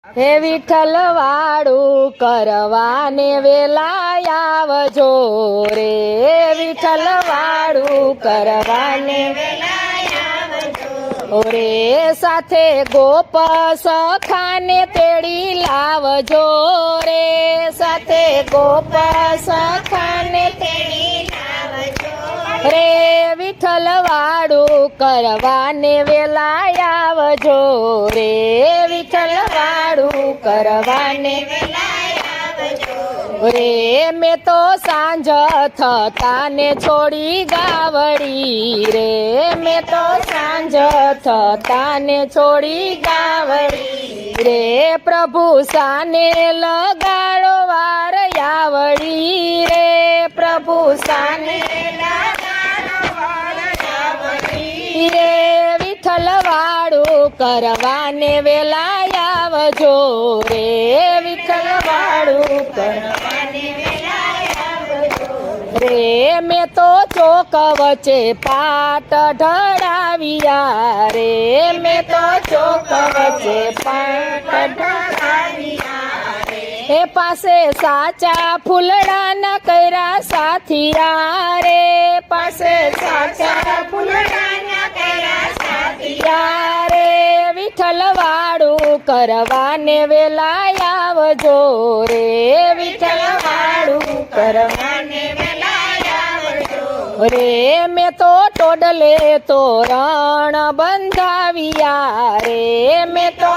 હે વિઠ્ઠલ વાળું કરવાને વેલા આવજો રે, વિઠ્ઠલ વાળું કરવાને રે, સાથે ગોપ સખાને તેડી લાવજો રે, સાથે ગોપ સખાને તેડી લાવજો રે, વિઠ્ઠલ વાળું કરવાને વેલા આવજો રે, વિઠ્ઠલ વાળું કરવાને રે, મેં તો સાંજ થતાને છોડી ગાવડી રે, મેં તો સાંજ થતાને છોડી ગાવડી રે, પ્રભુ સાને લગાડો વાર આવડી રે, પ્રભુ સાને રે, વિઠ્ઠલ વાળું કરવાને વેલા આવજો રે, વિઠ્ઠલ વાળું કરવાને રે, મેં તો ચોક વચ્ચે પાટ ઢળાવ્યા રે, મેં તો ચોક વચ્ચે પાટ ઢળાવ્યા રે, પાસે સાચા ફૂલડાના કર્યા સાથિયા રે, પાસે સાચા ફૂલડાના કર્યા સાથિયા રે, વિઠ્ઠલ વાળું કરવાને વેલા આવજો રે, વિઠ્ઠલ વાળું કરવાને રે, મેં તો ટોડલે તોરણ બંધાવ્યા રે, મેં તો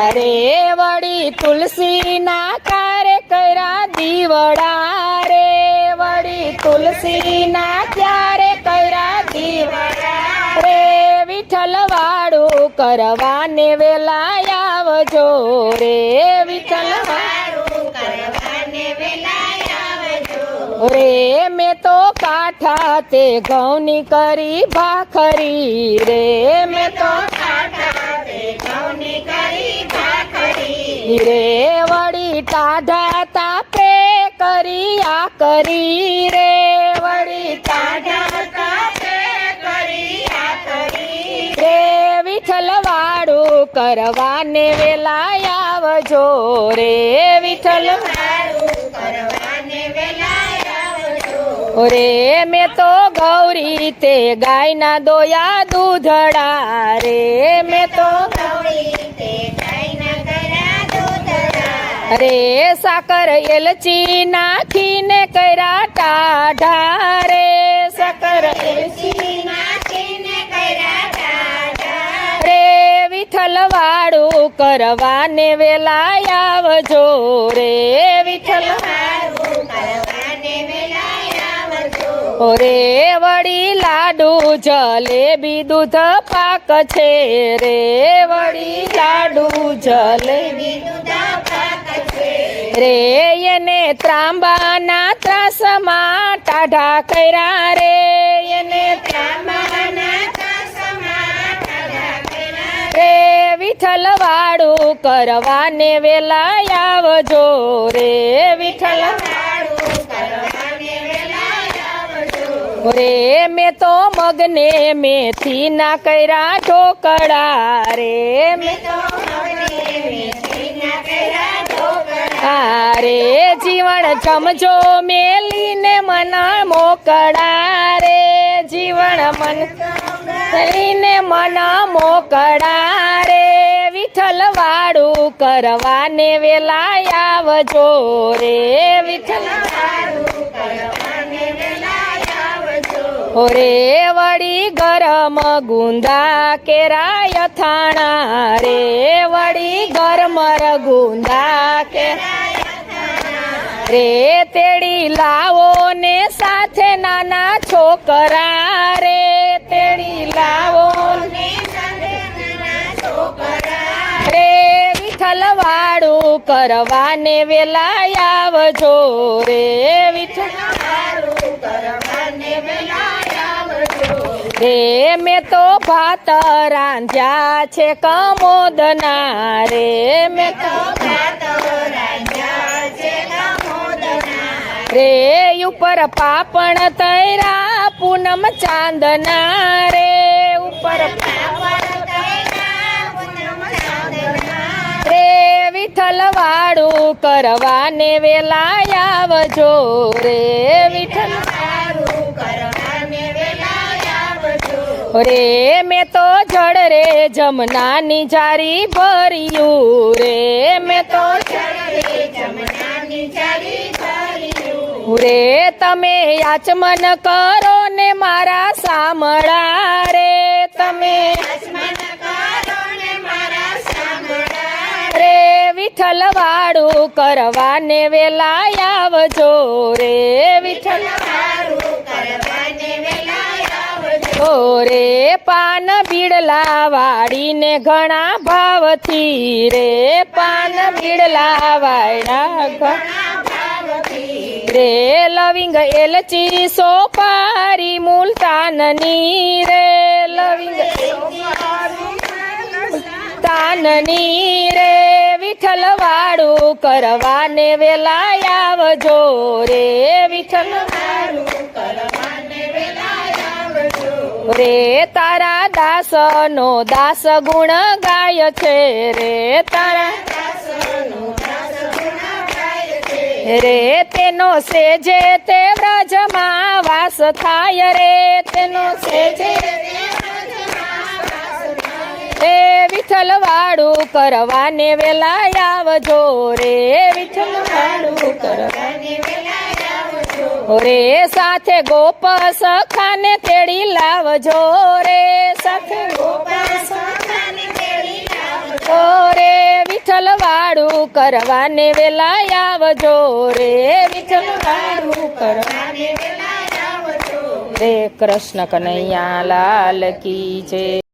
અરે વળી તુલસીના કારે કર્યા દીવડા રે, વળી તુલસીના ક્યારે કર્યા દીવડા રે, વિઠ્ઠલ વાળું કરવાને વેલા આવજો રે, વિઠ્ઠલ વાળું કરવાને વેલા આવજો રે, મેં તો કાઠા તે ઘઉંની કરી ભાખરી રે, મેં તો કાઠા તે ઘઉંની કરી ભાખરી રે, વળી ટાઢા તાપે કરી આ કરી રે, વળી ટાઢા તાપે કરી આ કરી રે, વિઠ્ઠલ વાળું કરવાને વેલા આવજો રે, વિઠ્ઠલ વાળું કરવાને વેલા આવજો રે, મેં તો ગૌરી તે ગાયના દોયા દૂધડા રે, મેં તો ગૌરી તે ગાયના કર્યા દૂધડા રે, સાકર એલચી નાખીને કર્યા ટાઢા રે, સાકર એલચી નાખીને કર્યા ટાઢા રે, વિઠ્ઠલ વાળું કરવાને વેલા આવજો રે, વિઠ્ઠલ વાળું કરવાને વેલા રે, વળી લાડુ જલેબી દૂધ પાક છે રે, વળી લાડુ જલેબી દૂધ પાક છે રે, એને ત્રાંબાના ત્રાસમાં ટાઢા કર્યા રે, એને ત્રાંબાના ત્રાસમાં ટાઢા કર્યા રે, વિઠ્ઠલ વાળું કરવાને વેલા આવજો રે, વિઠ્ઠલ વાળું કરવાને રે, મેં તો મગને મેથી ના કર્યા ઢોકળા રે, મેં તો મગને મેથી ના કર્યા ઢોકળા રે, જીવણ જમજો મેલીને મન મોકળા રે, જીવણ મન લઈને મન મોકળા રે, વિઠ્ઠલ વાળું કરવાને વેલા આવજો રે, વિઠ્ઠલ વાળું કરવાને વેલા રે, વળી ગરમ ગુંદા કેરા યથાણા રે, વળી ગરમર ગુંદા કેરા રે, તેડી લાવો ને સાથે નાના છોકરા રે, તેડી લાવો ને સાથે નાના છોકરા રે, વિઠ્ઠલ વાળું કરવાને વેલા આવજો રે, વિઠ્ઠલ વાળું કરવાને વેલા રે, મેં તો ભાત રાંધ્યા છે કમોદના રે, મેં તો ભાત રાંધ્યા છે કમોદના રે, ઉપર પાપણ તૈરા પૂનમ ચાંદના રે, ઉપર પાપણ કરવાને વેલા આવજો રે વિઠ્ઠલ રે મેં તો જળ રે જમનાની જારી ભર્યું રે મેં તો રે તમે યાચમન કરો ને મારા સામળા રે તમે રે વિઠ્ઠલ વાળું કરવાને વેલા આવજો રે વિઠ્ઠલ રે પાન બીડલા વાળીને ઘણા ભાવથી રે પાન બીડલા વાળા રે લવિંગ એલચી સોપારી મુલતાનની રે લવિંગ તાનની રે વિઠ્ઠલ વાળું કરવાને વેલા આવજો રે વિઠ્ઠલ રે તારા દાસ નો દાસ ગુણ ગાય છે રે તારા રે તેનો સેજે તે વ્રજમાં વાસ થાય રે તેનો સેજે રે વિઠ્ઠલ વાળું કરવાને વેલા આવજો રે વિઠ્ઠલ વાળું કરવાને રે સાથે ગોપ સખાને તેડી લાવજો રે સાથે ગોપ સખાને તેડી લાવજો રે વિઠ્ઠલ વાળું કરવાને વેલા આવજો રે વિઠ્ઠલ વાળું કરવાને વેલા આવજો રે કૃષ્ણ કનૈયા લાલ કી જય।